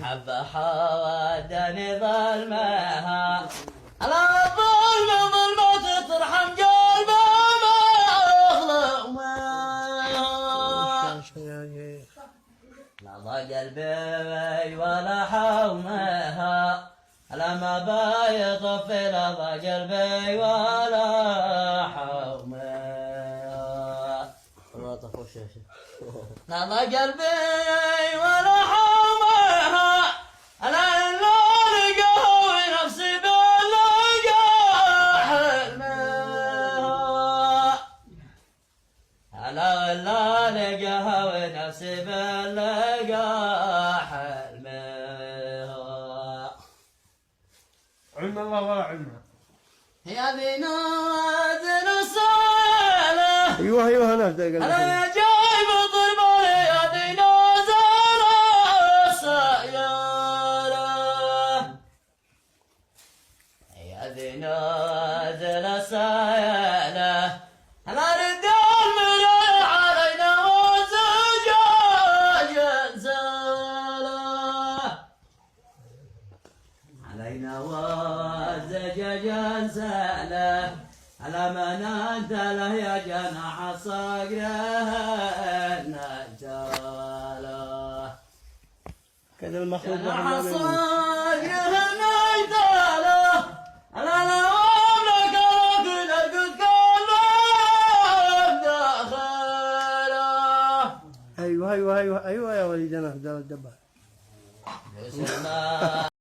حبها وداني ظلمها على الظلم ظلمة ترحم قلبه ما نضى قلبي ولا حومها على ما بيطفي نضى قلبي ولا حومها نضى قلبي ولا حومها على إلا لقاوي نفسي باللقا حلمها على إلا لقاوي نفسي باللقا حلمها علم الله ولا علمها. يا بنات الصالة ايوه نبدا أنا جايب ضربة يا ديناصور السيارة يا ديناصور السيارة أنا رجال مريح علينا وزجاج زالة علينا وزجاج زالة على من أنت له يا جناح صقره نجاله كذا المخلوق جناح صقره نجاله